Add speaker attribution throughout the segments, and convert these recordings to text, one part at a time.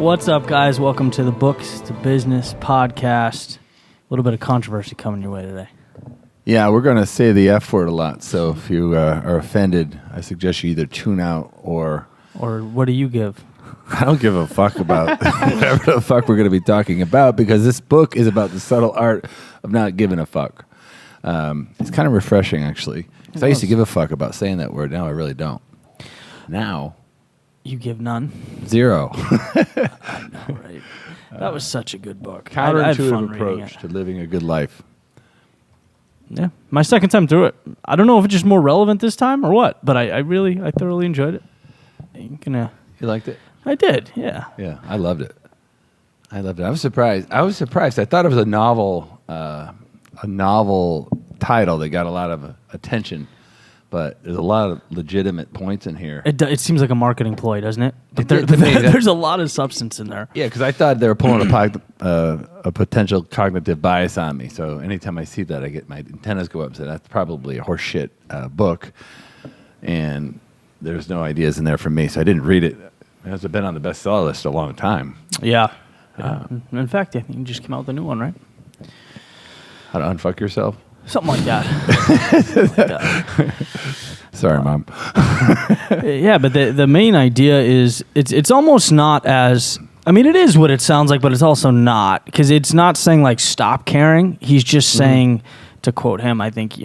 Speaker 1: What's up, guys? Welcome to the Books to Business podcast. A little bit of controversy coming your way today.
Speaker 2: Yeah, we're going to say the F word a lot, so if you are offended, I suggest you either tune out or...
Speaker 1: Or what do you give?
Speaker 2: I don't give a fuck about whatever the fuck we're going to be talking about, because this book is about the subtle art of not giving a fuck. It's kind of refreshing, actually, because I used to give a fuck about saying that word. Now I really don't. Now...
Speaker 1: You give none?
Speaker 2: Zero.
Speaker 1: I know, right? That was such a good book.
Speaker 2: Counterintuitive approach to living a good life.
Speaker 1: Yeah, my second time through it. I don't know if it's just more relevant this time or what, but I thoroughly enjoyed it.
Speaker 2: You liked it?
Speaker 1: I did, yeah.
Speaker 2: Yeah, I loved it. I was surprised. I thought it was a novel title that got a lot of attention. But there's a lot of legitimate points in here.
Speaker 1: It seems like a marketing ploy, doesn't it? There's a lot of substance in there.
Speaker 2: Yeah, because I thought they were pulling a potential cognitive bias on me. So anytime I see that, I get my antennas go up and say, that's probably a horseshit book. And there's no ideas in there for me. So I didn't read it. It has been on the bestseller list a long time.
Speaker 1: Yeah. In fact, I think you just came out with a new one, right?
Speaker 2: How to unfuck yourself?
Speaker 1: Something like that.
Speaker 2: Sorry, Mom.
Speaker 1: Yeah, but the main idea is it's almost not as... I mean, it is what it sounds like, but it's also not. Because it's not saying, like, stop caring. He's just saying, to quote him, I think,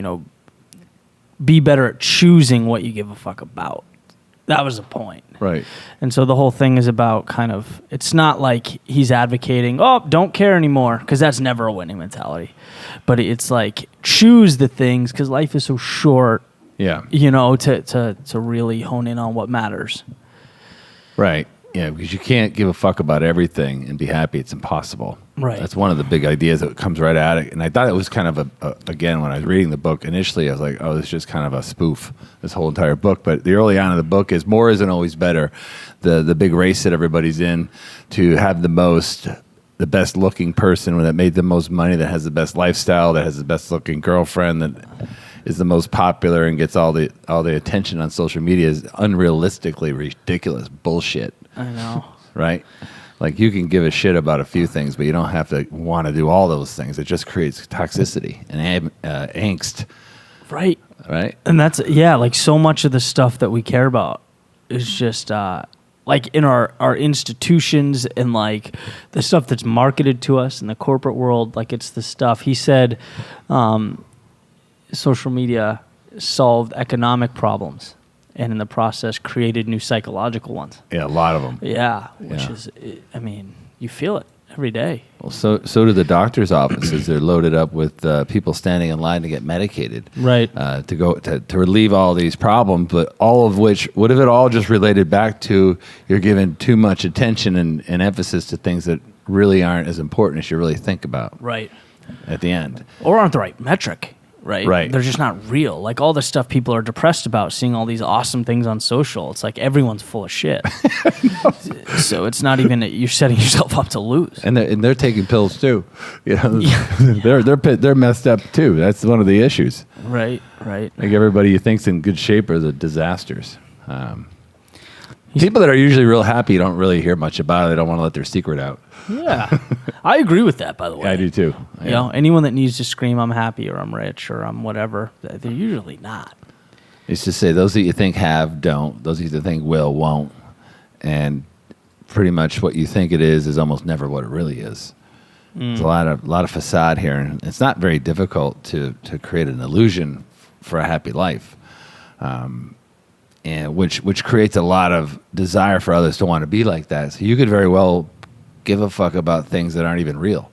Speaker 1: be better at choosing what you give a fuck about. That was the point.
Speaker 2: Right.
Speaker 1: And so the whole thing is about kind of... It's not like he's advocating, don't care anymore, because that's never a winning mentality. But it's like, choose the things, because life is so short,
Speaker 2: yeah.
Speaker 1: To really hone in on what matters.
Speaker 2: Right. Yeah, because you can't give a fuck about everything and be happy. It's impossible.
Speaker 1: Right.
Speaker 2: That's one of the big ideas that comes right at it. And I thought it was kind of again, when I was reading the book initially, I was like, this is just kind of a spoof, this whole entire book. But the early on in the book is more isn't always better. The big race that everybody's in to have the best looking person that made the most money, that has the best lifestyle, that has the best looking girlfriend, that is the most popular and gets all the attention on social media is unrealistically ridiculous bullshit.
Speaker 1: I know.
Speaker 2: Right? Like, you can give a shit about a few things, but you don't have to want to do all those things. It just creates toxicity and angst.
Speaker 1: Right.
Speaker 2: Right?
Speaker 1: And that's, like, so much of the stuff that we care about is just, like, in our institutions and, like, the stuff that's marketed to us in the corporate world, like, it's the stuff. He said social media solved economic problems, and in the process created new psychological ones.
Speaker 2: Yeah, a lot of them.
Speaker 1: Yeah, which is, I mean, you feel it every day.
Speaker 2: Well, so do the doctor's offices. They're loaded up with people standing in line to get medicated.
Speaker 1: Right.
Speaker 2: To relieve all these problems, but all of which, what if it all just related back to you're giving too much attention and emphasis to things that really aren't as important as you really think about.
Speaker 1: Right.
Speaker 2: At the end.
Speaker 1: Or aren't the right metric.
Speaker 2: Right.
Speaker 1: They're just not real. Like, all the stuff people are depressed about, seeing all these awesome things on social, it's like everyone's full of shit. So it's not even you're setting yourself up to lose.
Speaker 2: And they're taking pills too. They're messed up too. That's one of the issues.
Speaker 1: Right. Like,
Speaker 2: everybody you think's in good shape are the disasters. People that are usually real happy don't really hear much about it. They don't want to let their secret out.
Speaker 1: Yeah. I agree with that, by the way.
Speaker 2: Yeah, I do too.
Speaker 1: Anyone that needs to scream, I'm happy or I'm rich or I'm whatever, they're usually not.
Speaker 2: It's to say those that you think have, don't. Those that you think will, won't. And pretty much what you think it is almost never what it really is. There's a lot of facade here, and it's not very difficult to create an illusion for a happy life. And which creates a lot of desire for others to want to be like that. So you could very well give a fuck about things that aren't even real.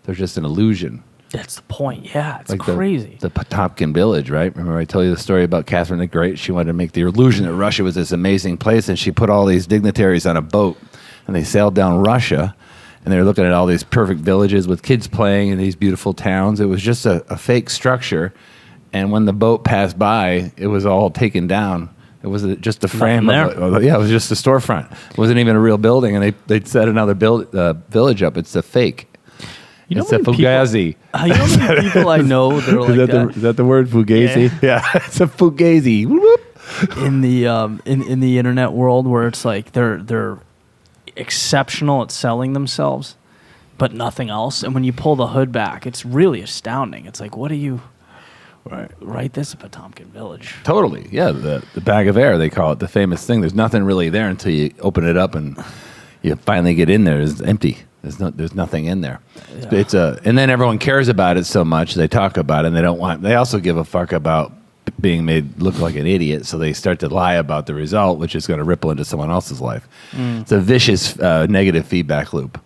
Speaker 2: They're just an illusion.
Speaker 1: That's the point. Yeah, it's
Speaker 2: like
Speaker 1: crazy.
Speaker 2: The Potemkin village, right? Remember I told you the story about Catherine the Great? She wanted to make the illusion that Russia was this amazing place, and she put all these dignitaries on a boat, and they sailed down Russia, and they were looking at all these perfect villages with kids playing in these beautiful towns. It was just a fake structure, and when the boat passed by, it was all taken down. It was just a frame of it. Yeah, it was just a storefront. It wasn't even a real building, and they'd set another village up. It's a fake. It's a fugazi.
Speaker 1: You know how many people I know that are like that?
Speaker 2: Is that the word, fugazi? Yeah, it's a fugazi.
Speaker 1: In the internet world, where it's like they're exceptional at selling themselves, but nothing else. And when you pull the hood back, it's really astounding. It's like, what do you... Right, this is Potomkin Village.
Speaker 2: Totally, yeah. The bag of air, they call it, the famous thing. There's nothing really there until you open it up and you finally get in there. It's empty. There's nothing in there. Yeah. And then everyone cares about it so much. They talk about it, and they don't want. They also give a fuck about being made look like an idiot, so they start to lie about the result, which is going to ripple into someone else's life. It's a vicious negative feedback loop.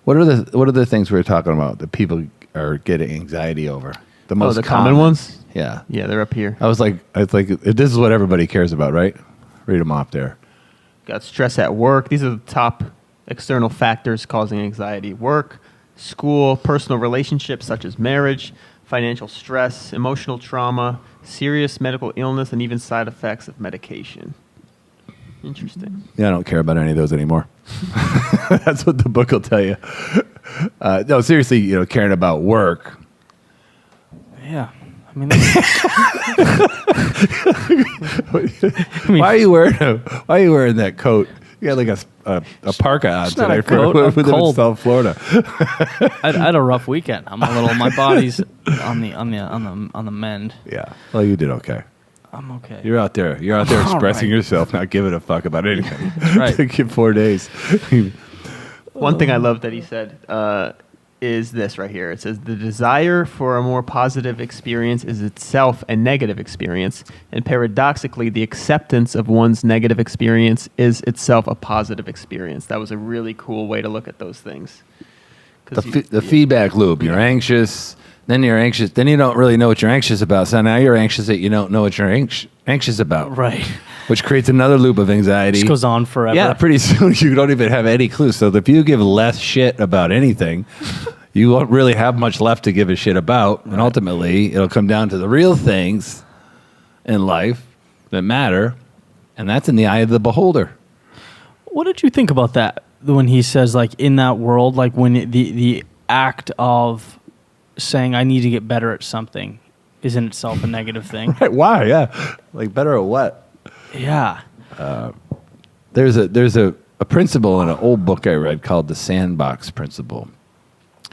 Speaker 2: What are the things we were talking about that people are getting anxiety over? The most
Speaker 3: common ones?
Speaker 2: Yeah.
Speaker 3: Yeah, they're up here.
Speaker 2: I was like, this is what everybody cares about, right? Read them off there.
Speaker 3: Got stress at work. These are the top external factors causing anxiety. Work, school, personal relationships such as marriage, financial stress, emotional trauma, serious medical illness, and even side effects of medication. Interesting.
Speaker 2: Yeah, I don't care about any of those anymore. That's what the book will tell you. No, seriously, caring about work.
Speaker 1: Yeah. I mean,
Speaker 2: why are you wearing that coat? You got like a parka on today for South Florida.
Speaker 1: I had a rough weekend. My body's on the mend.
Speaker 2: Yeah. Well, you did okay.
Speaker 1: I'm okay.
Speaker 2: You're out there expressing yourself, not giving a fuck about anything.
Speaker 1: That's right.
Speaker 2: Took you 4 days.
Speaker 3: One thing I love that he said is this right here. It says, the desire for a more positive experience is itself a negative experience, and paradoxically, the acceptance of one's negative experience is itself a positive experience. That was a really cool way to look at those things.
Speaker 2: The feedback loop. You're anxious, then you're anxious, then you don't really know what you're anxious about, so now you're anxious that you don't know what you're anxious about.
Speaker 1: Right.
Speaker 2: Which creates another loop of anxiety.
Speaker 1: Just goes on forever.
Speaker 2: Yeah, pretty soon you don't even have any clue. So if you give less shit about anything, you won't really have much left to give a shit about. Right. And ultimately, it'll come down to the real things in life that matter, and that's in the eye of the beholder.
Speaker 1: What did you think about that when he says, like, in that world, like when the act of saying I need to get better at something is in itself a negative thing?
Speaker 2: Right, why? Yeah. Like, better at what?
Speaker 1: Yeah.
Speaker 2: There's a principle in an old book I read called the sandbox principle.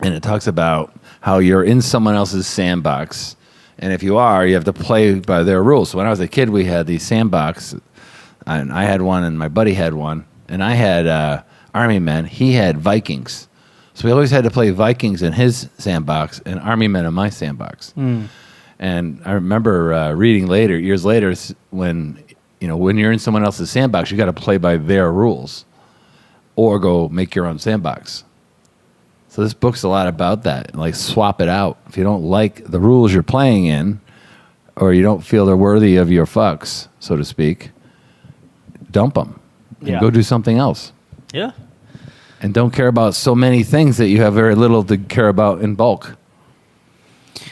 Speaker 2: And it talks about how you're in someone else's sandbox. And if you are, you have to play by their rules. So when I was a kid, we had these sandbox. And I had one and my buddy had one. And I had Army men. He had Vikings. So we always had to play Vikings in his sandbox and Army men in my sandbox. And I remember reading years later, when you're in someone else's sandbox, you got to play by their rules or go make your own sandbox. So this book's a lot about that. Like, swap it out. If you don't like the rules you're playing in, or you don't feel they're worthy of your fucks, so to speak, dump them and go do something else.
Speaker 1: Yeah.
Speaker 2: And don't care about so many things that you have very little to care about in bulk.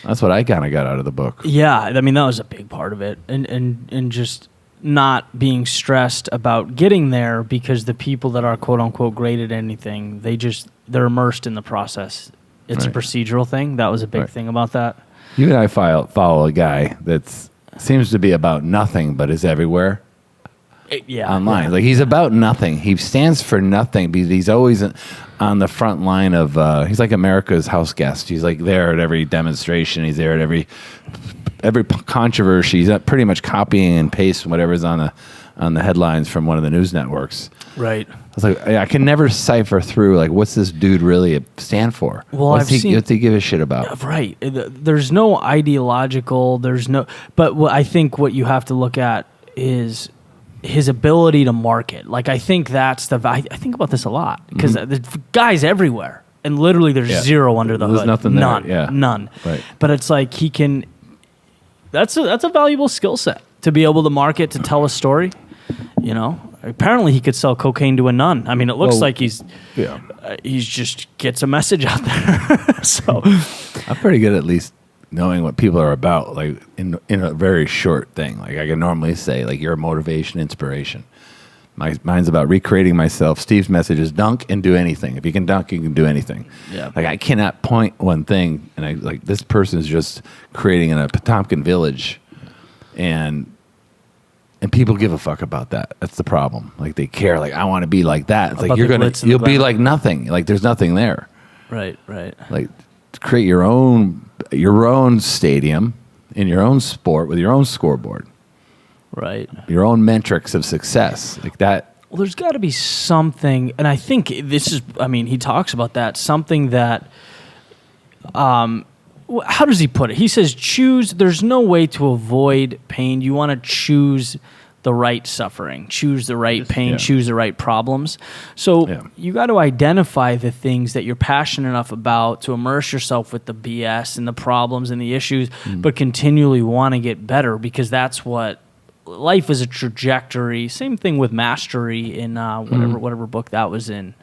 Speaker 2: That's what I kind of got out of the book.
Speaker 1: Yeah, I mean, that was a big part of it. And just not being stressed about getting there, because the people that are quote-unquote great at anything, they're immersed in the process. It's a procedural thing. That was a big thing about that.
Speaker 2: You and I follow a guy that seems to be about nothing but is everywhere. Online. Yeah. Like, he's about nothing. He stands for nothing, because he's always on the front line of, he's like America's house guest. He's like there at every demonstration. He's there at every controversy. He's pretty much copying and pasting whatever's on the headlines from one of the news networks.
Speaker 1: Right.
Speaker 2: I was like, I can never cipher through, like, what's this dude really stand for?
Speaker 1: Well,
Speaker 2: what's he give a shit about?
Speaker 1: Right. There's no ideological, but I think what you have to look at is his ability to market. Like, I think I think about this a lot, because there's guys everywhere, and literally there's zero under the hood.
Speaker 2: There's nothing there.
Speaker 1: None.
Speaker 2: Right.
Speaker 1: But it's like he can. That's a valuable skill set to be able to market, to tell a story. Apparently he could sell cocaine to a nun. I mean, it looks like he's just gets a message out there. So
Speaker 2: I'm pretty good at least knowing what people are about, like in a very short thing. Like, I can normally say, like, you're a motivation, inspiration. Mine's about recreating myself. Steve's message is dunk and do anything. If you can dunk, you can do anything.
Speaker 1: Yeah.
Speaker 2: Like, I cannot point one thing, and this person is just creating in a Potomkin village, and And people give a fuck about that. That's the problem. Like they care. Like I want to be like that. It's
Speaker 1: About
Speaker 2: like
Speaker 1: the glitz and
Speaker 2: you'll
Speaker 1: the
Speaker 2: be
Speaker 1: glamour.
Speaker 2: like nothing. Like there's nothing there.
Speaker 1: Right.
Speaker 2: Like create your own stadium in your own sport with your own scoreboard,
Speaker 1: Right.
Speaker 2: your own metrics of success. Like that.
Speaker 1: Well, there's got to be something, and I think this is. I mean, he talks about that. Something that. How does he put it? He says, choose. There's no way to avoid pain. You want to choose the right suffering, choose the right pain,
Speaker 2: Yeah.
Speaker 1: choose the right problems. So
Speaker 2: Yeah.
Speaker 1: you got to identify the things that you're passionate enough about to immerse yourself with the BS and the problems and the issues, but continually want to get better, because that's what life is, a trajectory. Same thing with mastery in whatever book that was in.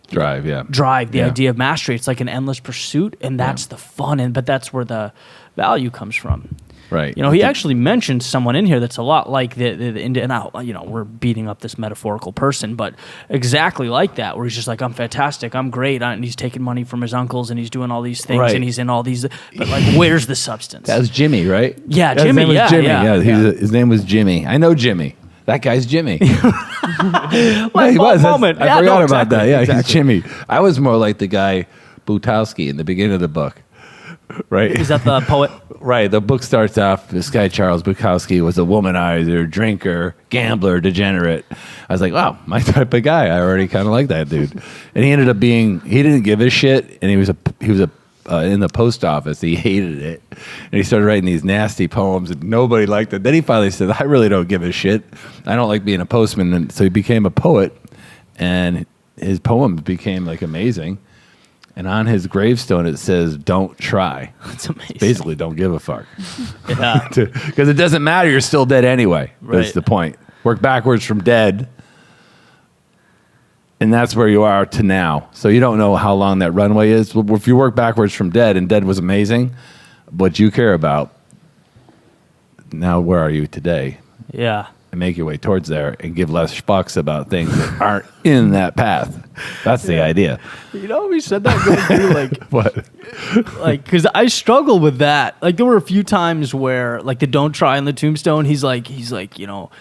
Speaker 2: Drive, yeah.
Speaker 1: Drive, the
Speaker 2: Yeah.
Speaker 1: idea of mastery. It's like an endless pursuit, and that's the fun, but that's where the value comes from.
Speaker 2: Right.
Speaker 1: You know, he actually mentioned someone in here that's a lot like the and we're beating up this metaphorical person, but exactly like that, where he's just like, I'm fantastic, I'm great, and he's taking money from his uncles, and he's doing all these things,
Speaker 2: Right.
Speaker 1: and he's in all these, but like, where's the substance?
Speaker 2: That was Jimmy, right?
Speaker 1: Yeah,
Speaker 2: His
Speaker 1: Jimmy,
Speaker 2: name was
Speaker 1: yeah,
Speaker 2: Jimmy.
Speaker 1: yeah.
Speaker 2: His name was Jimmy. I know Jimmy. That guy's Jimmy.
Speaker 1: Like,
Speaker 2: he was.
Speaker 1: moment.
Speaker 2: I
Speaker 1: Yeah,
Speaker 2: forgot
Speaker 1: no,
Speaker 2: about that.
Speaker 1: exactly,
Speaker 2: Yeah,
Speaker 1: exactly.
Speaker 2: he's Jimmy. I was more like the guy Butowski in the beginning of the book. Right?
Speaker 1: Is that the poet?
Speaker 2: Right. The book starts off, this guy, Charles Bukowski, was a womanizer, drinker, gambler, degenerate. I was like, wow, my type of guy. I already kind of like that dude. And he ended up he didn't give a shit, and he was in the post office. He hated it. And he started writing these nasty poems, and nobody liked it. Then he finally said, I really don't give a shit. I don't like being a postman. And so he became a poet, and his poems became like amazing. And on his gravestone, it says, don't try.
Speaker 1: That's amazing.
Speaker 2: Basically, don't give a fuck.
Speaker 1: Yeah.
Speaker 2: Because it doesn't matter. You're still dead anyway. That's
Speaker 1: Right.
Speaker 2: the point. Work backwards from dead. And that's where you are to now. So you don't know how long that runway is. Well, if you work backwards from dead, and dead was amazing, what you care about, now where are you today?
Speaker 1: Yeah.
Speaker 2: And make your way towards there and give less fucks about things that aren't in that path. That's the idea.
Speaker 1: You know, we said that going through, like,
Speaker 2: What?
Speaker 1: like, because I struggle with that. Like, there were a few times where, like, the don't try in the tombstone, he's like, you know,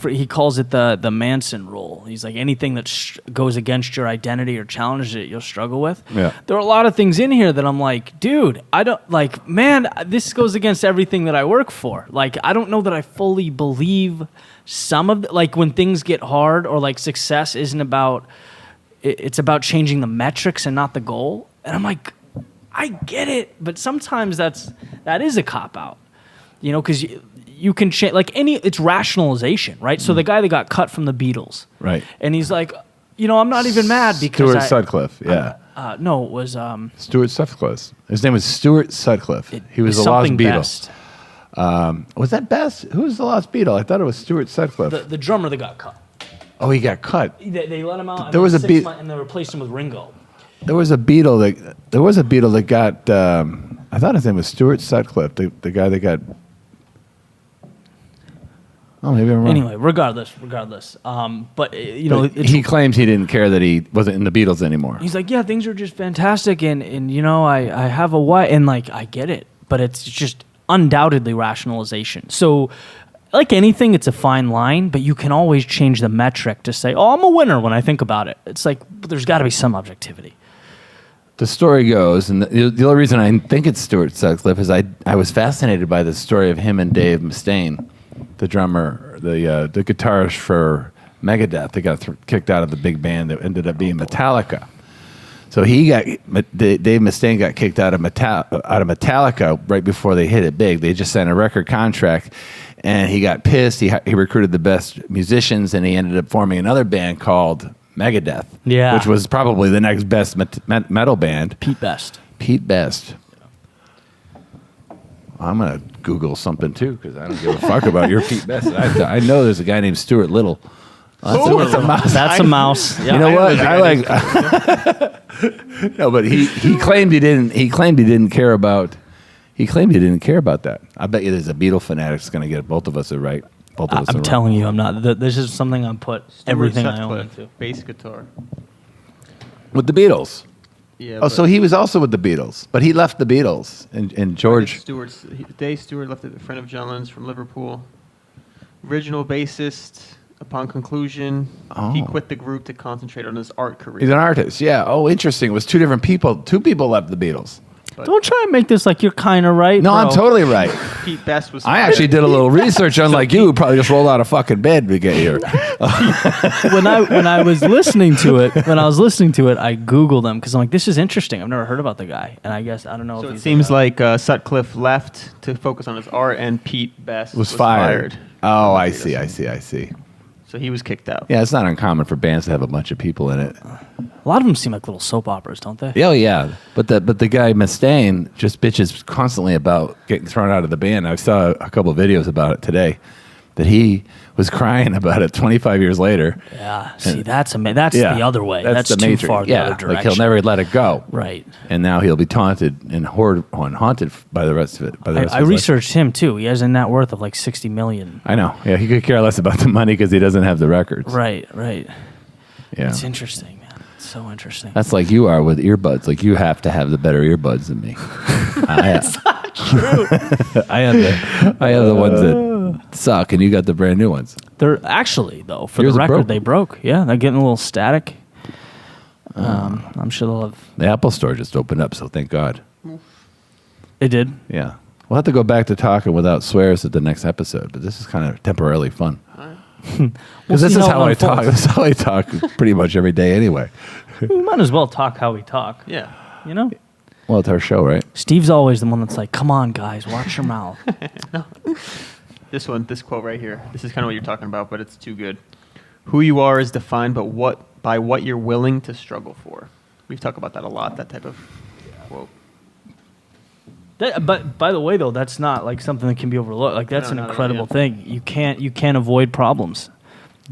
Speaker 1: he calls it the Manson Roll. He's like, anything that goes against your identity or challenges it, you'll struggle with.
Speaker 2: Yeah.
Speaker 1: There are a lot of things in here that I'm like, dude, I don't, like, man, this goes against everything that I work for. Like, I don't know that I fully believe some of like, when things get hard, or like success isn't about, it's about changing the metrics and not the goal. And I'm like, I get it, but sometimes that is a cop-out. You know, because you can change, like, it's rationalization, right? So the guy that got cut from the Beatles,
Speaker 2: Right.
Speaker 1: and he's like, you know, I'm not even mad because
Speaker 2: Stuart Sutcliffe, yeah.
Speaker 1: No, it was
Speaker 2: Stuart Sutcliffe. His name was Stuart Sutcliffe. He was the Lost
Speaker 1: something
Speaker 2: Beatle.
Speaker 1: Best.
Speaker 2: Was that Best? Who was the Lost Beatle? I thought it was Stuart Sutcliffe.
Speaker 1: The drummer that got cut.
Speaker 2: Oh, he got cut.
Speaker 1: They let him out.
Speaker 2: There was a
Speaker 1: and they replaced him with Ringo.
Speaker 2: There was a Beatle that got. I thought his name was Stuart Sutcliffe, the guy that got. Oh, maybe I'm wrong.
Speaker 1: Anyway, regardless. But you know,
Speaker 2: But he claims he didn't care that he wasn't in the Beatles anymore.
Speaker 1: he's like, yeah, things are just fantastic, and you know, I have a wife, and like, I get it, but it's just undoubtedly rationalization. So, like anything, it's a fine line, but you can always change the metric to say, oh, I'm a winner when I think about it. It's like, but there's got to be some objectivity.
Speaker 2: The story goes, and the only reason I think it's Stuart Sutcliffe is I was fascinated by the story of him and Dave Mustaine, the drummer, the guitarist for Megadeth, that got kicked out of the big band that ended up being Metallica. So Dave Mustaine got kicked out of Metallica right before they hit it big. They just signed a record contract, and he got pissed. He recruited the best musicians, and he ended up forming another band called Megadeth,
Speaker 1: Yeah.
Speaker 2: which was probably the next best metal band.
Speaker 1: Pete Best.
Speaker 2: Pete Best. I'm going to Google something, too, because I don't give a fuck about your Pete Best. I know there's a guy named Stuart Little. That's a mouse.
Speaker 1: That's a mouse. Yeah.
Speaker 2: You know what? I like. No, but he claimed he didn't. He claimed he didn't care about. He claimed he didn't care about that. I bet you there's a Beatle fanatic that's going to get both of us right. Both of us.
Speaker 1: I'm telling you, I'm not. This is something I put everything I own into.
Speaker 3: Bass guitar.
Speaker 2: With the Beatles.
Speaker 3: Yeah.
Speaker 2: Oh, so he was also with the Beatles, but he left the Beatles. And George.
Speaker 3: Dave Stewart left it. A friend of John Lennon's from Liverpool. Original bassist. Upon conclusion, he quit the group to concentrate on his art career.
Speaker 2: He's an artist. Yeah. Oh, interesting. It was two different people. Two people left the Beatles.
Speaker 3: But
Speaker 1: Don't try and make this like you're kind of right.
Speaker 2: No,
Speaker 1: bro.
Speaker 2: I'm totally right.
Speaker 3: Pete Best was.
Speaker 2: I actually did a little research, unlike you, who probably just rolled out of fucking bed to get here.
Speaker 1: when I was listening to it, I Googled him because I'm like, this is interesting. I've never heard about the guy, and I guess I don't know.
Speaker 3: So
Speaker 1: if
Speaker 3: it
Speaker 1: he's
Speaker 3: seems like Sutcliffe left to focus on his art, and Pete Best
Speaker 2: Was fired. Oh, I see.
Speaker 3: So he was kicked out.
Speaker 2: Yeah, it's not uncommon for bands to have a bunch of people in it.
Speaker 1: a lot of them seem like little soap operas, don't they?
Speaker 2: Oh yeah, but the guy Mustaine just bitches constantly about getting thrown out of the band. I saw a couple of videos about it today. That he was crying about it 25 years later.
Speaker 1: Yeah, see, that's the other way. That's
Speaker 2: the
Speaker 1: too
Speaker 2: matrix.
Speaker 1: far the other direction.
Speaker 2: Like he'll never let it go.
Speaker 1: Right.
Speaker 2: And now he'll be taunted and haunted by the rest of it.
Speaker 1: I researched him too. He has a net worth of like $60 million.
Speaker 2: I know. Yeah, he could care less about the money because he doesn't have the records.
Speaker 1: Right.
Speaker 2: Yeah.
Speaker 1: It's interesting, man. It's so interesting.
Speaker 2: That's like you are with earbuds. Like you have to have the better earbuds than me.
Speaker 1: That's not true.
Speaker 2: I have the ones that suck, and you got the brand new ones.
Speaker 1: They're actually, though, for
Speaker 2: Yours
Speaker 1: the record,
Speaker 2: broke.
Speaker 1: they broke. Yeah, they're getting a little static. I'm sure they'll have.
Speaker 2: The Apple Store just opened up, so thank God.
Speaker 1: It did.
Speaker 2: Yeah. We'll have to go back to talking without swears at the next episode, but this is kind of temporarily fun. Because this is how I talk. This is how I talk pretty much every day anyway.
Speaker 1: We might as well talk how we talk.
Speaker 3: Yeah.
Speaker 1: You know?
Speaker 2: Well, it's our show, right?
Speaker 1: Steve's always the one that's like, come on, guys, watch your mouth.
Speaker 3: This quote right here. This is kind of what you're talking about, but it's too good. Who you are is defined by what you're willing to struggle for. We've talked about that a lot, that type of quote.
Speaker 1: But by the way, though, that's not like something that can be overlooked. Like that's an incredible thing. You can't avoid problems.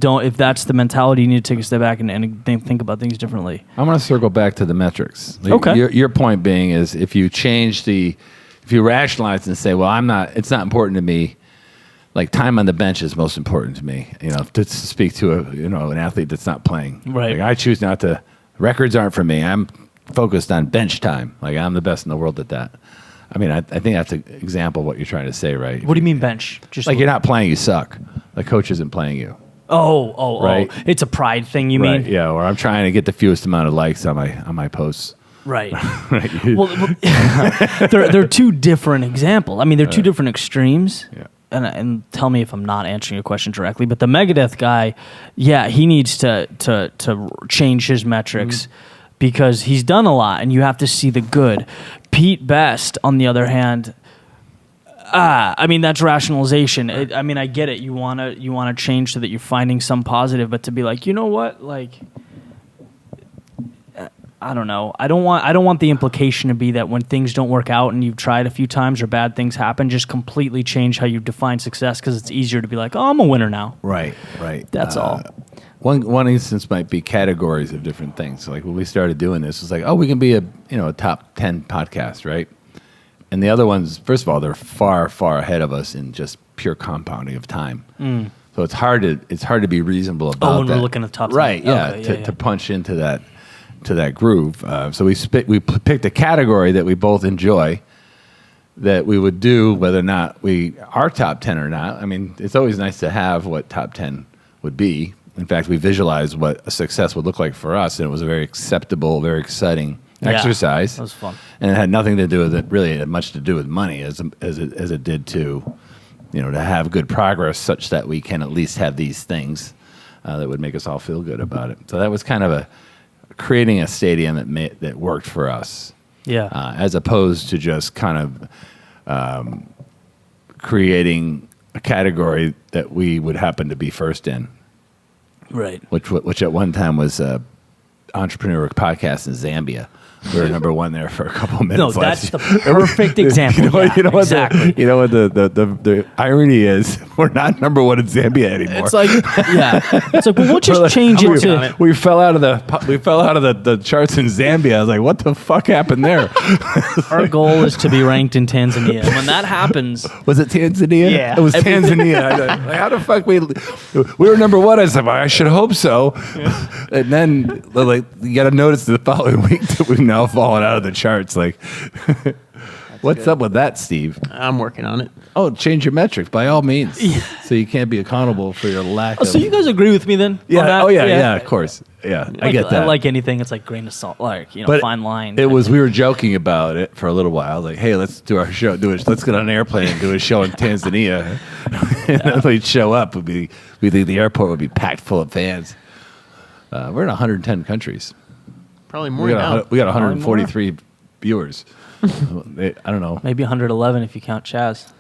Speaker 1: If that's the mentality, you need to take a step back and think about things differently.
Speaker 2: I'm going to circle back to the metrics.
Speaker 1: Okay.
Speaker 2: Your point being is if you rationalize and say, well, it's not important to me. Like time on the bench is most important to me. You know, to speak to an athlete that's not playing.
Speaker 1: Right.
Speaker 2: Like I choose not to. Records aren't for me. I'm focused on bench time. Like I'm the best in the world at that. I mean, I think that's an example of what you're trying to say, right?
Speaker 1: What do you mean bench? Just
Speaker 2: like you're not playing, you suck. The coach isn't playing you.
Speaker 1: Oh. It's a pride thing, you mean?
Speaker 2: Yeah, or I'm trying to get the fewest amount of likes on my posts.
Speaker 1: Right. Well, they're two different examples. I mean, they're two different extremes.
Speaker 2: Yeah.
Speaker 1: And tell me if I'm not answering your question directly, but the Megadeth guy, yeah, he needs to change his metrics because he's done a lot, and you have to see the good. Pete Best, on the other hand, I mean that's rationalization. I get it. You wanna change so that you're finding some positive, but to be like, you know what, like. I don't know. I don't want the implication to be that when things don't work out and you've tried a few times or bad things happen, just completely change how you define success because it's easier to be like, oh, I'm a winner now.
Speaker 2: Right.
Speaker 1: That's all.
Speaker 2: One instance might be categories of different things. Like when we started doing this, it's like, oh, we can be a top 10 podcast, right? And the other ones, first of all, they're far, far ahead of us in just pure compounding of time. So it's hard to be reasonable about that.
Speaker 1: When we're looking at top 10.
Speaker 2: Right, yeah,
Speaker 1: Okay,
Speaker 2: to punch into that groove. So we picked a category that we both enjoy that we would do whether or not we are top 10 or not. I mean, it's always nice to have what top 10 would be. In fact, we visualized what a success would look like for us, and it was a very acceptable, very exciting exercise.
Speaker 1: That was fun.
Speaker 2: And it had nothing to do with it, really had much to do with money as it did to have good progress such that we can at least have these things that would make us all feel good about it. So that was kind of creating a stadium that worked for us.
Speaker 1: Yeah.
Speaker 2: As opposed to just kind of creating a category that we would happen to be first in.
Speaker 1: Right.
Speaker 2: Which at one time was Entrepreneur Podcast in Zambia. We were number one there for a couple of minutes.
Speaker 1: No, that's the perfect example. Exactly.
Speaker 2: You know what the irony is? We're not number one in Zambia anymore.
Speaker 1: It's like, well, we'll just change it to.
Speaker 2: We fell out of the charts in Zambia. I was like, what the fuck happened there?
Speaker 1: Our goal is to be ranked in Tanzania. When that happens,
Speaker 2: was it Tanzania?
Speaker 1: Yeah,
Speaker 2: it was Tanzania. I was like, how the fuck we were number one? I said, well, I should hope so. Yeah. And then you got to notice the following week that we've now fallen out of the charts. Like, What's up with that, Steve?
Speaker 3: I'm working on it.
Speaker 2: Oh, change your metrics by all means. So you can't be accountable for your lack of.
Speaker 1: So you guys agree with me then?
Speaker 2: Yeah.
Speaker 1: on that?
Speaker 2: Oh yeah. Of course. Yeah. I get that.
Speaker 1: Like anything, it's like grain of salt, like fine line.
Speaker 2: It was. We were joking about it for a little while. Like, hey, let's do our show. Let's get on an airplane and do a show in Tanzania. And then we'd show up. We think the airport would be packed full of fans. We're in 110 countries.
Speaker 3: Probably more now.
Speaker 2: We got 143 viewers. I don't know.
Speaker 1: Maybe 111 if you count Chaz.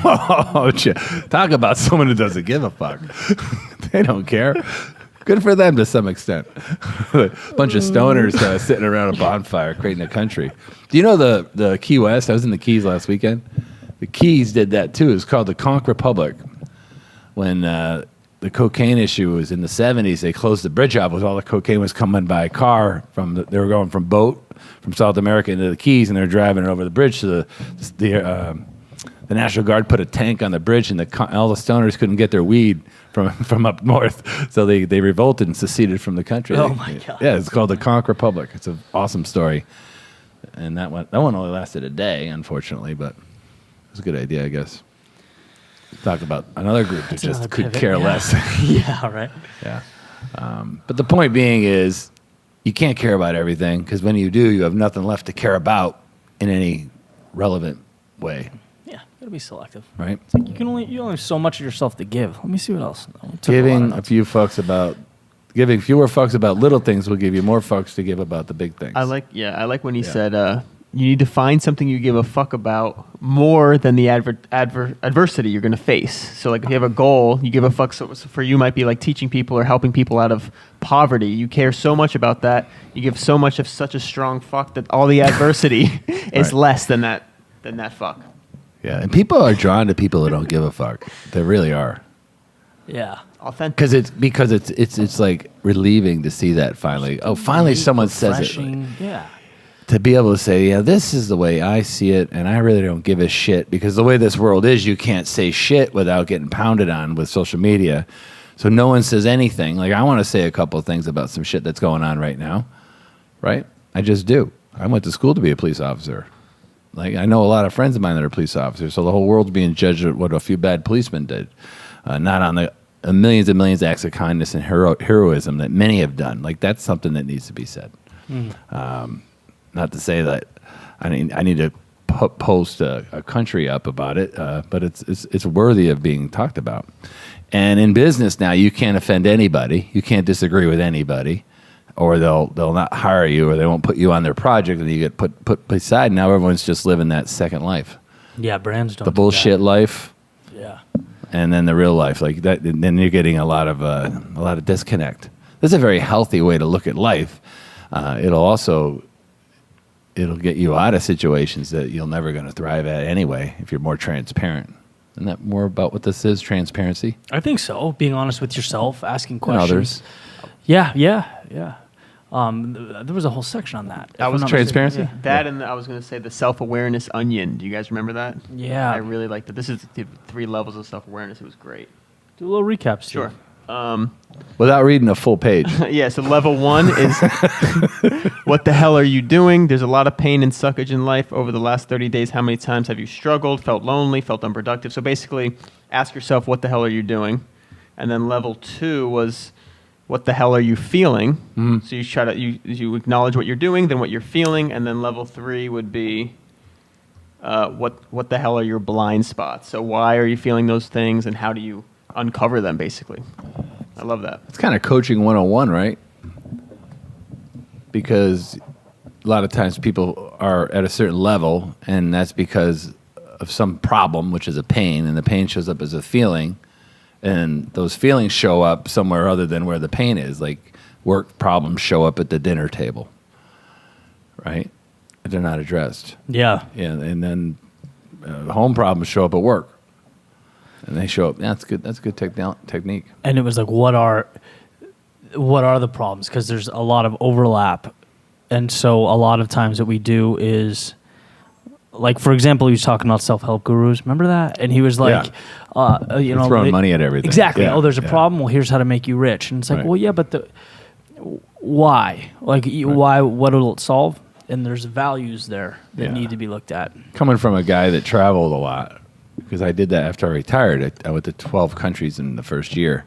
Speaker 2: Oh, talk about someone who doesn't give a fuck. They don't care. Good for them to some extent. A bunch of stoners sitting around a bonfire creating a country. Do you know the Key West? I was in the Keys last weekend. The Keys did that too. It was called the Conch Republic. When the cocaine issue was in the 70s, they closed the bridge off. All the cocaine was coming by car they were going from boat from South America into the Keys, and they were driving it over the bridge. So the National Guard put a tank on the bridge, and all the stoners couldn't get their weed from up north. So they revolted and seceded from the country.
Speaker 1: Oh my God!
Speaker 2: Yeah, it's called the Conch Republic. It's an awesome story, and that one only lasted a day, unfortunately, but it was a good idea, I guess. Talk about another group that just could care less.
Speaker 1: Yeah, right.
Speaker 2: Yeah. But the point being is you can't care about everything, because when you do, you have nothing left to care about in any relevant way.
Speaker 1: Yeah, you gotta be selective.
Speaker 2: Right?
Speaker 1: It's like you only have so much of yourself to give. Let me see what else.
Speaker 2: Giving fewer fucks about little things will give you more fucks to give about the big things.
Speaker 3: I like when he said you need to find something you give a fuck about more than the adversity you're going to face. So like if you have a goal, you give a fuck. So for you might be like teaching people or helping people out of poverty. You care so much about that. You give so much of such a strong fuck that all the adversity is less than that fuck.
Speaker 2: Yeah, and people are drawn to people who don't give a fuck. They really are.
Speaker 1: Yeah.
Speaker 3: Authentic.
Speaker 2: Because it's like relieving to see that finally. Oh, finally someone says it.
Speaker 1: Yeah.
Speaker 2: To be able to say, yeah, this is the way I see it, and I really don't give a shit, because the way this world is, you can't say shit without getting pounded on with social media. So no one says anything. Like, I want to say a couple of things about some shit that's going on right now, right? I just do. I went to school to be a police officer. Like, I know a lot of friends of mine that are police officers, so the whole world's being judged at what a few bad policemen did, not on the millions and millions of acts of kindness and heroism that many have done. Like, that's something that needs to be said. Not to say that I need to post a country up about it, but it's worthy of being talked about. And in business now, you can't offend anybody. You can't disagree with anybody, or they'll not hire you, or they won't put you on their project, and you get put aside. Now everyone's just living that second life.
Speaker 1: Yeah, brands don't.
Speaker 2: The bullshit life.
Speaker 1: Yeah.
Speaker 2: And then the real life, like that. And then you're getting a lot of disconnect. That's a very healthy way to look at life. It'll get you out of situations that you're never going to thrive at anyway if you're more transparent. Isn't that more about what this is, transparency?
Speaker 1: I think so. Being honest with yourself, asking
Speaker 2: And
Speaker 1: questions.
Speaker 2: others.
Speaker 1: Yeah. There was a whole section on that.
Speaker 3: That was
Speaker 2: transparency?
Speaker 1: Yeah.
Speaker 3: That, and I was going to say the self-awareness onion. Do you guys remember that?
Speaker 1: Yeah.
Speaker 3: I really liked it. This is the 3 levels of self-awareness. It was great.
Speaker 1: Do a little recap, Steve.
Speaker 3: Sure.
Speaker 2: Without reading a full page.
Speaker 3: Yeah, so level 1 is what the hell are you doing? There's a lot of pain and suckage in life. Over the last 30 days, how many times have you struggled, felt lonely, felt unproductive? So basically, ask yourself, what the hell are you doing? And then level 2 was, what the hell are you feeling? Mm-hmm. So you try to you acknowledge what you're doing, then what you're feeling, and then level 3 would be what the hell are your blind spots? So why are you feeling those things, and how do you uncover them, basically? I love that.
Speaker 2: It's kind of coaching 101, right? Because a lot of times people are at a certain level, and that's because of some problem, which is a pain, and the pain shows up as a feeling, and those feelings show up somewhere other than where the pain is. Like work problems show up at the dinner table, right? They're not addressed.
Speaker 1: Yeah.
Speaker 2: Yeah, and then home problems show up at work. And they show up. Yeah, that's good. That's a good technique.
Speaker 1: And it was like, what are the problems? Because there's a lot of overlap, and so a lot of times what we do is, like, for example, he was talking about self-help gurus. Remember that? And he was like,
Speaker 2: throwing money at everything.
Speaker 1: Exactly.
Speaker 2: Yeah.
Speaker 1: Oh, there's a problem. Well, here's how to make you rich. And it's like, well, yeah, but why? Like, why? What will it solve? and there's values there that
Speaker 2: Yeah.
Speaker 1: need to be looked at.
Speaker 2: Coming from a guy that traveled a lot, because I did that after I retired. I went to 12 countries in the first year.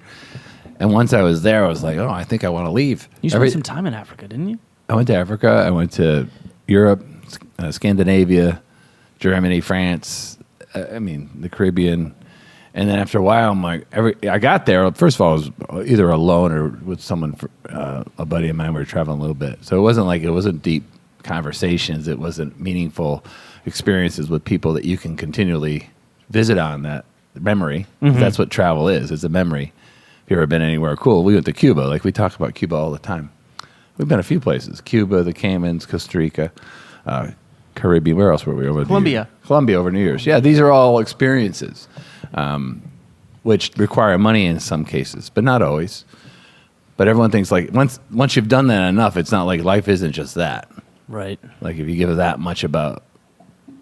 Speaker 2: And once I was there, I was like, oh, I think I want to leave.
Speaker 1: You spent some time in Africa, didn't you?
Speaker 2: I went to Africa. I went to Europe, Scandinavia, Germany, France, the Caribbean. And then after a while, I'm like, I got there. First of all, I was either alone or with someone, a buddy of mine. We were traveling a little bit. So it wasn't deep conversations. It wasn't meaningful experiences with people that you can continually visit on that memory.
Speaker 1: Mm-hmm.
Speaker 2: That's what travel is. It's a memory. If you've ever been anywhere cool, we went to Cuba. Like we talk about Cuba all the time. We've been a few places: Cuba, the Caymans, Costa Rica, Caribbean. Where else were we over?
Speaker 3: Colombia.
Speaker 2: Colombia over New Year's. Yeah, these are all experiences, which require money in some cases, but not always. But everyone thinks like once you've done that enough, it's not like life isn't just that.
Speaker 1: Right.
Speaker 2: Like if you give that much about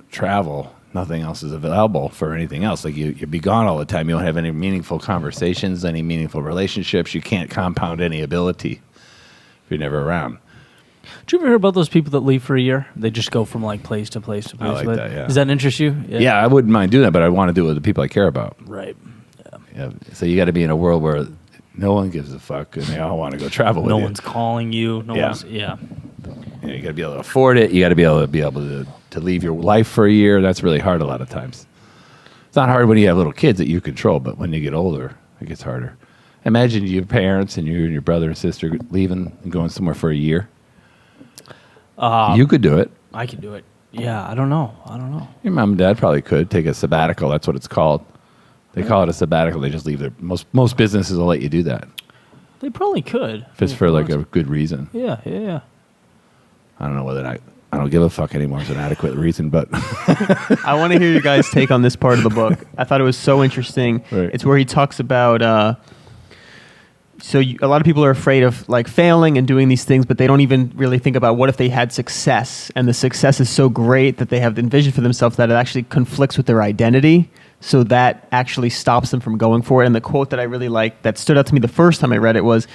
Speaker 2: travel, nothing else is available for anything else. Like you'd be gone all the time. You don't have any meaningful conversations, any meaningful relationships. You can't compound any ability if you're never around.
Speaker 1: Did you ever hear about those people that leave for a year? They just go from like place to place to place.
Speaker 2: I like that, yeah.
Speaker 1: Does that interest you?
Speaker 2: Yeah, I wouldn't mind doing that, but I want to do it with the people I care about.
Speaker 1: Right.
Speaker 2: Yeah. So you got to be in a world where no one gives a fuck and they all want to go travel with you.
Speaker 1: No one's calling you. No
Speaker 2: Yeah.
Speaker 1: one's. Yeah.
Speaker 2: You got to be able to afford it. You got to be able to leave your life for a year. That's really hard a lot of times. It's not hard when you have little kids that you control, but when you get older, it gets harder. Imagine your parents and you and your brother and sister leaving and going somewhere for a year. You could do it.
Speaker 1: I could do it. Yeah, I don't know.
Speaker 2: Your mom and dad probably could take a sabbatical. That's what it's called. They call it a sabbatical. They just leave their most businesses will let you do that
Speaker 1: They probably could.
Speaker 2: if it's for like a good reason.
Speaker 1: Yeah.
Speaker 2: I don't know whether I don't give a fuck anymore is an adequate reason, but
Speaker 3: I want to hear you guys' take on this part of the book. I thought it was so interesting.
Speaker 2: Right.
Speaker 3: It's where he talks about. A lot of people are afraid of like failing and doing these things, but they don't even really think about what if they had success, and the success is so great that they have envisioned for themselves that it actually conflicts with their identity. So that actually stops them from going for it. And the quote that I really liked that stood out to me the first time I read it was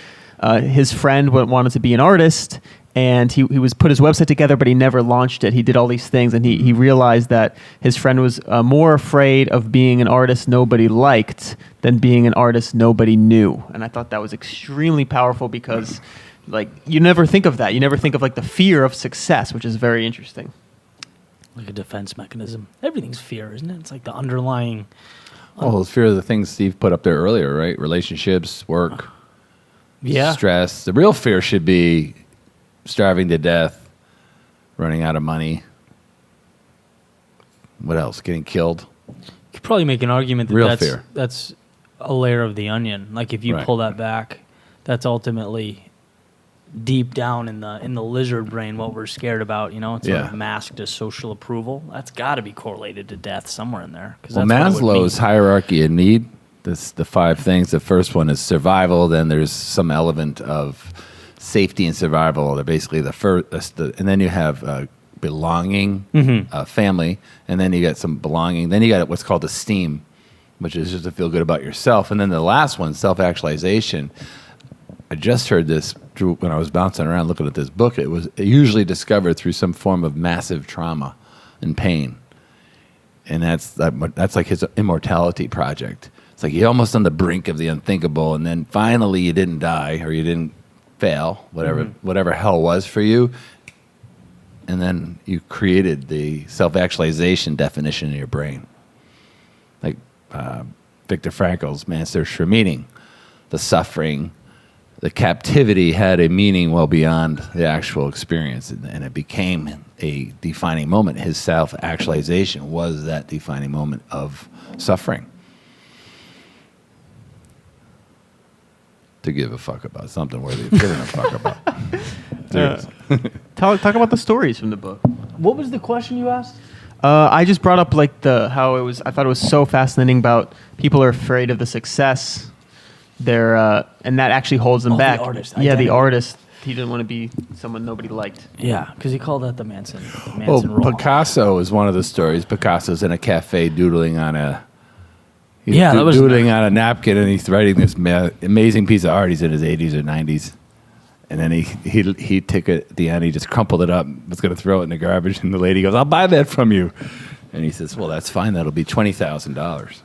Speaker 3: his friend wanted to be an artist, and he was put his website together, but he never launched it. He did all these things, and he realized that his friend was more afraid of being an artist nobody liked than being an artist nobody knew. And I thought that was extremely powerful because like you never think of that. You never think of like the fear of success, which is very interesting.
Speaker 1: Like a defense mechanism. Everything's fear, isn't it? It's like the underlying.
Speaker 2: well, it's fear of the things Steve put up there earlier, right? Relationships, work, stress. The real fear should be starving to death, running out of money. What else? Getting killed.
Speaker 1: You could probably make an argument that
Speaker 2: Real fear.
Speaker 1: that's a layer of the onion. Like if you
Speaker 2: Right.
Speaker 1: pull that back, that's ultimately deep down in the lizard brain what we're scared about. You know, it's sort
Speaker 2: Yeah.
Speaker 1: of masked as social approval. That's got to be correlated to death somewhere in there.
Speaker 2: Well,
Speaker 1: that's what it would
Speaker 2: Maslow's
Speaker 1: mean.
Speaker 2: hierarchy of need. This the 5 things. The first one is survival. Then there's some element of safety and survival. They're basically the first. And then you have belonging, family, and then you got some belonging. Then you got what's called esteem, which is just to feel good about yourself. And then the last one, self-actualization. I just heard this when I was bouncing around looking at this book. It was usually discovered through some form of massive trauma and pain, and that's like his immortality project. It's like you're almost on the brink of the unthinkable, and then finally you didn't die or you didn't fail, whatever hell was for you, and then you created the self-actualization definition in your brain, like Viktor Frankl's Man's Search for Meaning. The suffering, the captivity had a meaning well beyond the actual experience, and it became a defining moment. His self-actualization was that defining moment of suffering. To give a fuck about something worthy of giving a fuck about.
Speaker 3: Talk about the stories from the book.
Speaker 1: What was the question you asked?
Speaker 3: I just brought up like how it was. I thought it was so fascinating about people are afraid of the success. And that actually holds them
Speaker 1: Oh, the
Speaker 3: back.
Speaker 1: artist,
Speaker 3: the
Speaker 1: identity.
Speaker 3: artist. He didn't want to be someone nobody liked.
Speaker 1: Yeah, because he called that the Manson
Speaker 2: Well,
Speaker 1: Roll.
Speaker 2: Picasso is one of the stories. Picasso's in a cafe doodling on a
Speaker 1: that was
Speaker 2: doodling on a napkin, and he's writing this amazing piece of art. He's in his 80s or 90s, And then he took it at the end. He just crumpled it up, was going to throw it in the garbage. And the lady goes, "I'll buy that from you." And he says, "Well, that's fine. That'll be $20,000."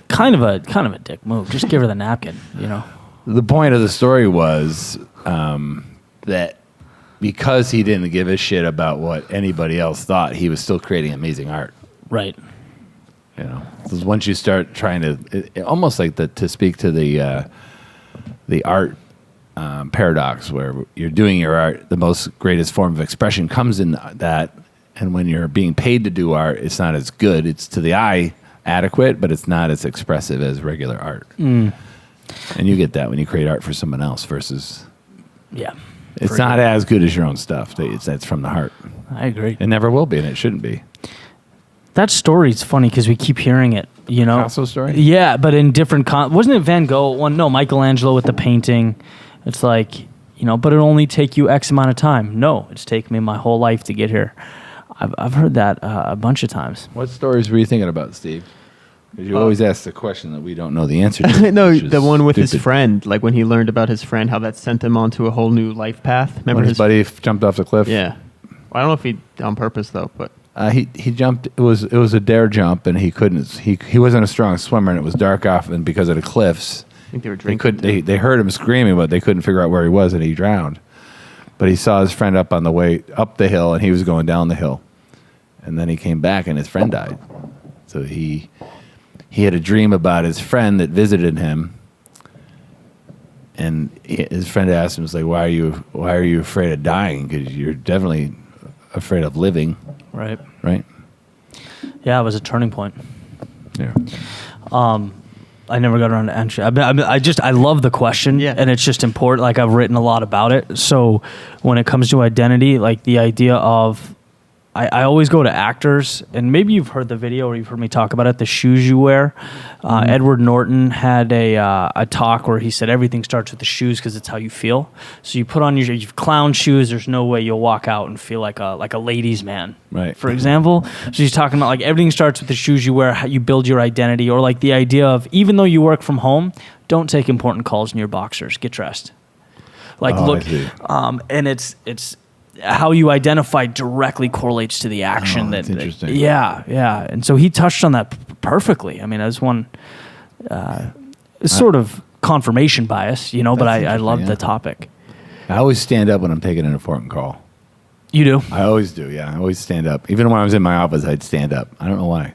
Speaker 1: Kind of a dick move. Just give her the napkin, you know.
Speaker 2: The point of the story was that because he didn't give a shit about what anybody else thought, he was still creating amazing art.
Speaker 1: Right.
Speaker 2: You know, because once you start trying to, almost like to speak to the art paradox, where you're doing your art, the most greatest form of expression comes in that, and when you're being paid to do art, it's not as good. It's to the eye adequate, but it's not as expressive as regular art. And you get that when you create art for someone else versus, it's not as good as your own stuff. That's from the heart.
Speaker 1: I agree.
Speaker 2: It never will be, and it shouldn't be.
Speaker 1: That story's funny because we keep hearing it, you know.
Speaker 2: Picasso story?
Speaker 1: Yeah, but in different wasn't it Van Gogh one? No, Michelangelo with the painting. It's like, you know, but it'll only take you X amount of time. No, it's taken me my whole life to get here. I've heard that a bunch of times.
Speaker 2: What stories were you thinking about, Steve? Because you always ask the question that we don't know the answer to.
Speaker 3: No, the one with his friend, like when he learned about his friend, how that sent him onto a whole new life path. Remember
Speaker 2: when his buddy jumped off the cliff?
Speaker 3: Yeah. Well, I don't know if he on purpose though, but
Speaker 2: he jumped. It was a dare jump, and he couldn't. He wasn't a strong swimmer, and it was dark off, and because of the cliffs,
Speaker 3: I think they were drinking.
Speaker 2: They heard him screaming, but they couldn't figure out where he was, and he drowned. But he saw his friend up on the way up the hill, and he was going down the hill, and then he came back, and his friend died. So he had a dream about his friend that visited him, and his friend asked him, "Was like, why are you afraid of dying? Because you're definitely afraid of living."
Speaker 1: Right.
Speaker 2: Right.
Speaker 1: Yeah, it was a turning point.
Speaker 2: Yeah.
Speaker 1: I never got around to answering. I love the question, and it's just important. Like, I've written a lot about it. So when it comes to identity, like the idea of, I always go to actors, and maybe you've heard the video or you've heard me talk about it, the shoes you wear. Edward Norton had a talk where he said everything starts with the shoes because it's how you feel. So you put on your clown shoes, there's no way you'll walk out and feel like a ladies' man,
Speaker 2: right?
Speaker 1: For example. So he's talking about like everything starts with the shoes you wear, how you build your identity, or like the idea of even though you work from home, don't take important calls in your boxers. Get dressed. Like look, and it's how you identify directly correlates to the action.
Speaker 2: That's interesting.
Speaker 1: Yeah. And so he touched on that perfectly. I mean, as one sort of confirmation bias, you know, but I love the topic.
Speaker 2: I always stand up when I'm taking an important call.
Speaker 1: You do?
Speaker 2: I always do, yeah. I always stand up. Even when I was in my office, I'd stand up. I don't know why.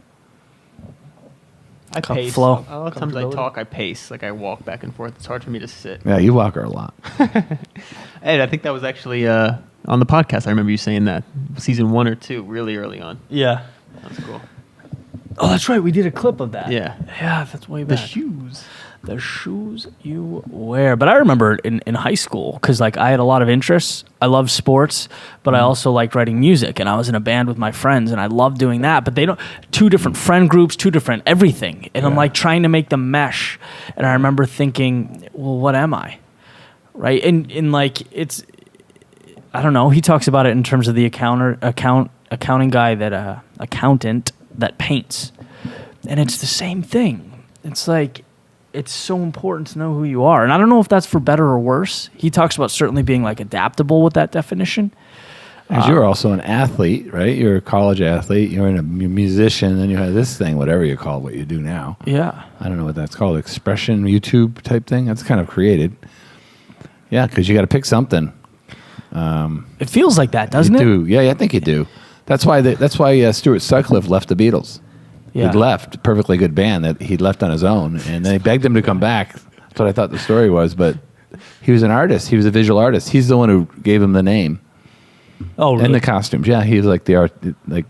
Speaker 3: I pace.
Speaker 1: Flow.
Speaker 3: A lot of times I talk, I pace. Like I walk back and forth. It's hard for me to sit.
Speaker 2: Yeah, you walk her a lot.
Speaker 3: Ed, I think that was actually on the podcast. I remember you saying that. Season 1 or 2, really early on.
Speaker 1: Yeah.
Speaker 3: That's cool.
Speaker 1: Oh, that's right. We did a clip of that.
Speaker 3: Yeah.
Speaker 1: Yeah, that's way back.
Speaker 3: The
Speaker 1: shoes you wear. But I remember in high school, because like I had a lot of interests. I loved sports, but I also liked writing music, and I was in a band with my friends, and I loved doing that. But they don't, two different friend groups, two different everything. And I'm like trying to make them mesh. And I remember thinking, well, what am I? Right? And like it's, I don't know. He talks about it in terms of the accounting guy that accountant that paints, and it's the same thing. It's like it's so important to know who you are, and I don't know if that's for better or worse. He talks about certainly being like adaptable with that definition.
Speaker 2: Because you're also an athlete, right? You're a college athlete. You're a musician, and you have this thing, whatever you call what you do now.
Speaker 1: Yeah,
Speaker 2: I don't know what that's called. Expression, YouTube type thing. That's kind of created. Yeah, because you got to pick something.
Speaker 1: It feels like that, doesn't it?
Speaker 2: You do. Yeah, I think you do. That's why Stuart Sutcliffe left the Beatles.
Speaker 1: Yeah.
Speaker 2: He'd left, a perfectly good band that he'd left on his own, and they begged him to come back. That's what I thought the story was, but he was an artist. He was a visual artist. He's the one who gave him the name.
Speaker 1: Oh, really?
Speaker 2: And the costumes. Yeah, he was like the art. Like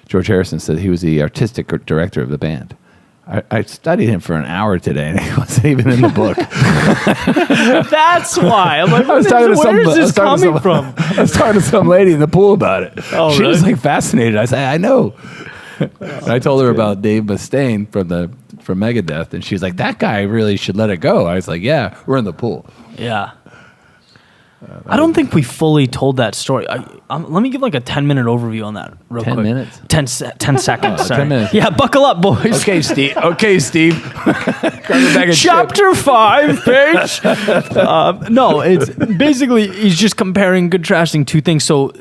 Speaker 2: George Harrison said, he was the artistic director of the band. I studied him for an hour today, and he wasn't even in the book.
Speaker 1: That's why. I'm like, where is this coming from?
Speaker 2: I was talking to some lady in the pool about it.
Speaker 1: Oh,
Speaker 2: she
Speaker 1: really?
Speaker 2: was like fascinated. I said, I know. And I told her about Dave Mustaine from Megadeth, and she's like, that guy really should let it go. I was like, yeah, we're in the pool.
Speaker 1: Yeah. I don't think we fully told that story. Let me give like a 10-minute overview on that real
Speaker 2: 10
Speaker 1: quick.
Speaker 2: minutes?
Speaker 1: 10 seconds. Sorry.
Speaker 2: 10 minutes.
Speaker 1: Yeah, buckle up, boys.
Speaker 2: Okay, Steve. Okay, Steve.
Speaker 1: Chapter 5, page. No, it's basically he's just contrasting two things. So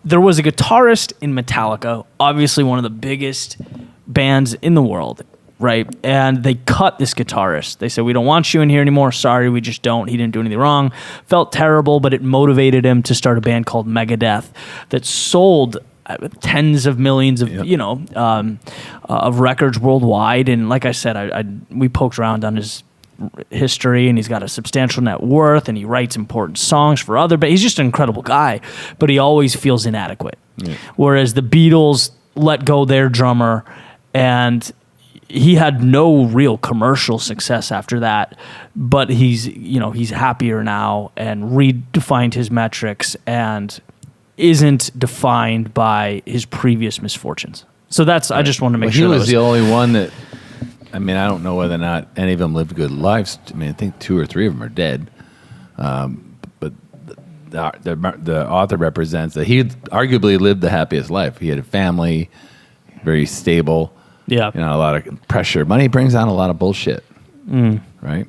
Speaker 1: there was a guitarist in Metallica, obviously one of the biggest bands in the world, right? And they cut this guitarist. They said, we don't want you in here anymore. Sorry, we just don't. He didn't do anything wrong. Felt terrible, but it motivated him to start a band called Megadeth that sold tens of millions of of records worldwide. And like I said, we poked around on his history, and he's got a substantial net worth, and he writes important songs for but he's just an incredible guy, but he always feels inadequate. Yeah. Whereas the Beatles let go their drummer, and he had no real commercial success after that, but he's happier now and redefined his metrics and isn't defined by his previous misfortunes. So that's, right. I just want to make sure
Speaker 2: he was the only one that, I mean, I don't know whether or not any of them lived good lives. I mean, I think 2 or 3 of them are dead. But the author represents that he arguably lived the happiest life. He had a family, very stable. Yeah. A lot of pressure. Money brings on a lot of bullshit. Right?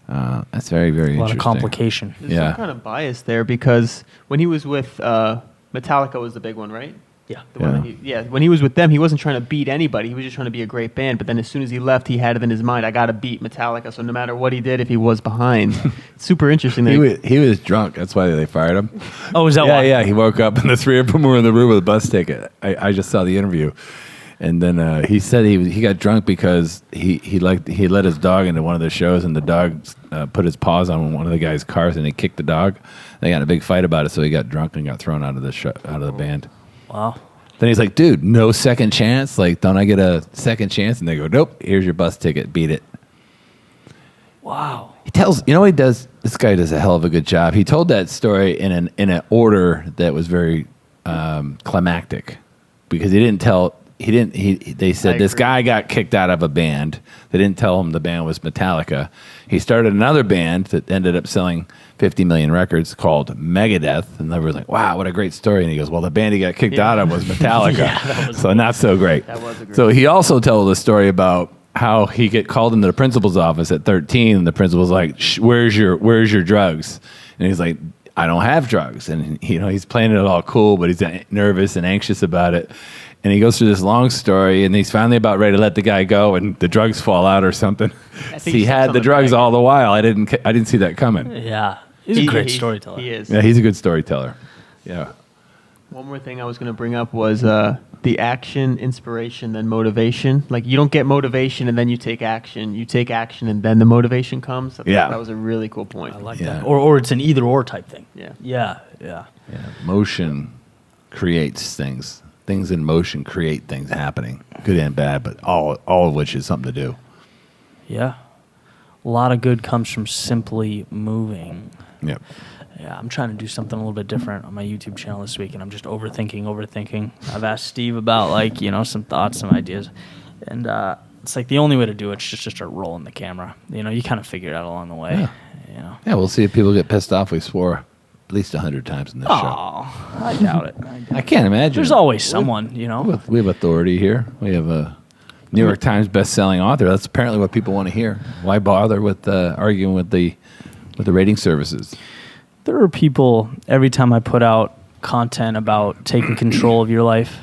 Speaker 2: That's very, very interesting. A lot of
Speaker 1: complication.
Speaker 3: There's some kind of bias there because when he was with Metallica was the big one, right? Yeah. When he was with them, he wasn't trying to beat anybody. He was just trying to be a great band. But then as soon as he left, he had it in his mind, I got to beat Metallica. So no matter what he did, if he was behind, it's super interesting.
Speaker 2: He was drunk. That's why they fired him.
Speaker 1: Oh, is that why?
Speaker 2: Yeah. He woke up and the 3 of them were in the room with a bus ticket. I just saw the interview. And then he said he got drunk because he let his dog into one of the shows, and the dog put his paws on one of the guy's cars, and he kicked the dog. They got in a big fight about it, so he got drunk and got thrown out of the band.
Speaker 1: Wow.
Speaker 2: Then he's like, dude, no second chance? Like, don't I get a second chance? And they go, nope, here's your bus ticket. Beat it.
Speaker 1: Wow.
Speaker 2: He tells, what he does? This guy does a hell of a good job. He told that story in an order that was very climactic, because he didn't tell... They said this guy got kicked out of a band. They didn't tell him the band was Metallica. He started another band that ended up selling 50 million records called Megadeth. And they were like, wow, what a great story. And he goes, well, the band he got kicked out of was Metallica. So not so great.
Speaker 3: That was a great
Speaker 2: So he also told a story about how he get called into the principal's office at 13. And the principal's like, where's your drugs? And he's like, I don't have drugs. And he's playing it all cool, but he's nervous and anxious about it. And he goes through this long story, and he's finally about ready to let the guy go, and the drugs fall out or something. He had the drugs all the while. I didn't see that coming.
Speaker 1: Yeah, he's a great storyteller.
Speaker 3: He is.
Speaker 2: Yeah, he's a good storyteller. Yeah.
Speaker 3: One more thing I was going to bring up was the action, inspiration, then motivation. Like, you don't get motivation and then you take action. You take action and then the motivation comes. That was a really cool point.
Speaker 1: I like that. Or it's an either-or type thing.
Speaker 3: Yeah.
Speaker 2: Motion creates things. Things in motion create things happening, good and bad, but all of which is something to do.
Speaker 1: Yeah. A lot of good comes from simply moving.
Speaker 2: Yep.
Speaker 1: Yeah, I'm trying to do something a little bit different on my YouTube channel this week, and I'm just overthinking. I've asked Steve about, some thoughts, some ideas, and it's like the only way to do it is just to start rolling the camera. You kind of figure it out along the way.
Speaker 2: Yeah, we'll see if people get pissed off. We swore at least 100 times in this show.
Speaker 1: Oh, I doubt it.
Speaker 2: I can't imagine.
Speaker 1: There's always someone,
Speaker 2: We have authority here. We have a New York Times best-selling author. That's apparently what people want to hear. Why bother with arguing with the rating services?
Speaker 1: There are people, every time I put out content about taking control of your life,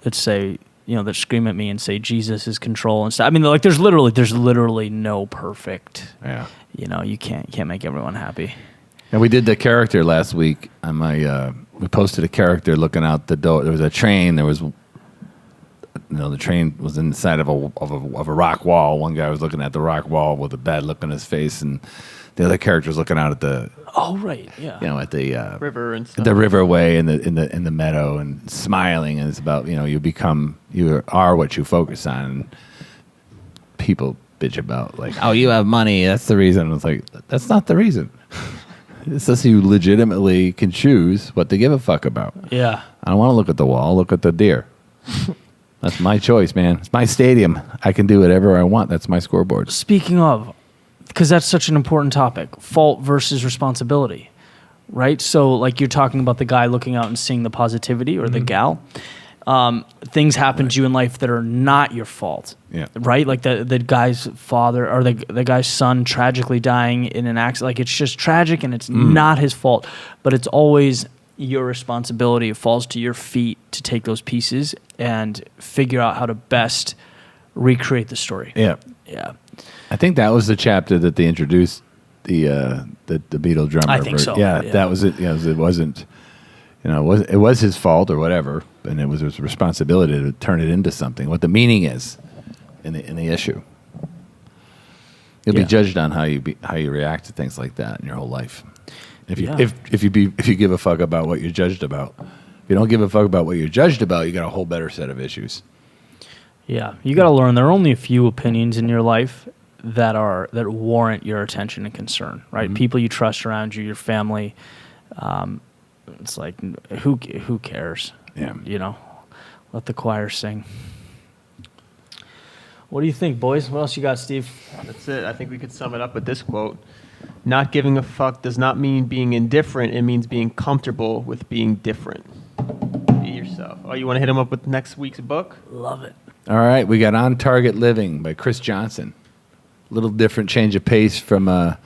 Speaker 1: that say, that scream at me and say Jesus is control and stuff. I mean, there's literally no perfect.
Speaker 2: Yeah.
Speaker 1: You can't make everyone happy.
Speaker 2: And we did the character last week on my. We posted a character looking out the door. There was a train. There was, the train was inside of a rock wall. One guy was looking at the rock wall with a bad look on his face, and the other character was looking out at the.
Speaker 1: Oh right, yeah.
Speaker 2: At the
Speaker 3: river and stuff.
Speaker 2: The riverway in the meadow and smiling, and it's about you are what you focus on. And people bitch about oh, you have money, that's the reason. It's like, that's not the reason. It says you legitimately can choose what to give a fuck about.
Speaker 1: Yeah.
Speaker 2: I don't want to look at the wall. Look at the deer. That's my choice, man. It's my stadium. I can do whatever I want. That's my scoreboard.
Speaker 1: Speaking of, because that's such an important topic, fault versus responsibility, right? So like you're talking about the guy looking out and seeing the positivity, or the gal. Things happen to you in life that are not your fault.
Speaker 2: Yeah.
Speaker 1: Right? Like the guy's father, or the guy's son tragically dying in an accident. Like, it's just tragic and it's not his fault. But it's always your responsibility. It falls to your feet to take those pieces and figure out how to best recreate the story.
Speaker 2: Yeah.
Speaker 1: Yeah.
Speaker 2: I think that was the chapter that they introduced the Beatle drummer.
Speaker 1: I think so.
Speaker 2: Yeah,
Speaker 1: Yeah.
Speaker 2: that was it. It wasn't, it was his fault or whatever, and it was his responsibility to turn it into something. What the meaning is in the issue. You'll be judged on how you react to things like that in your whole life. If you give a fuck about what you're judged about. If you don't give a fuck about what you're judged about, you got a whole better set of issues.
Speaker 1: Yeah, you got to learn there are only a few opinions in your life that warrant your attention and concern, right? People you trust around you, your family. It's like, who cares?
Speaker 2: Yeah.
Speaker 1: Let the choir sing. What do you think, boys? What else you got, Steve?
Speaker 3: That's it. I think we could sum it up with this quote. Not giving a fuck does not mean being indifferent. It means being comfortable with being different. Be yourself. Oh, you want to hit him up with next week's book?
Speaker 1: Love it.
Speaker 2: All right, we got On Target Living by Chris Johnson. A little different change of pace from a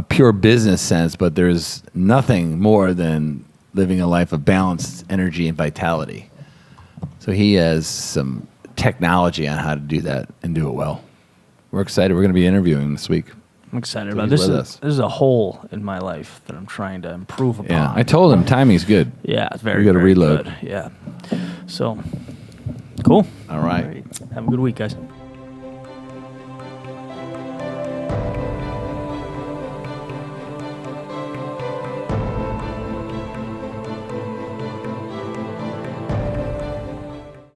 Speaker 2: pure business sense, but there's nothing more than living a life of balance, energy, and vitality. So he has some technology on how to do that and do it well. We're excited. We're going to be interviewing him this week.
Speaker 1: I'm excited
Speaker 2: So
Speaker 1: about
Speaker 2: he's
Speaker 1: this.
Speaker 2: with us.
Speaker 1: This is a hole in my life that I'm trying to improve upon.
Speaker 2: Yeah, I told him timing's good.
Speaker 1: Yeah, it's very,
Speaker 2: We gotta
Speaker 1: very
Speaker 2: reload.
Speaker 1: good. Yeah. So, cool.
Speaker 2: All right.
Speaker 1: Have a good week, guys.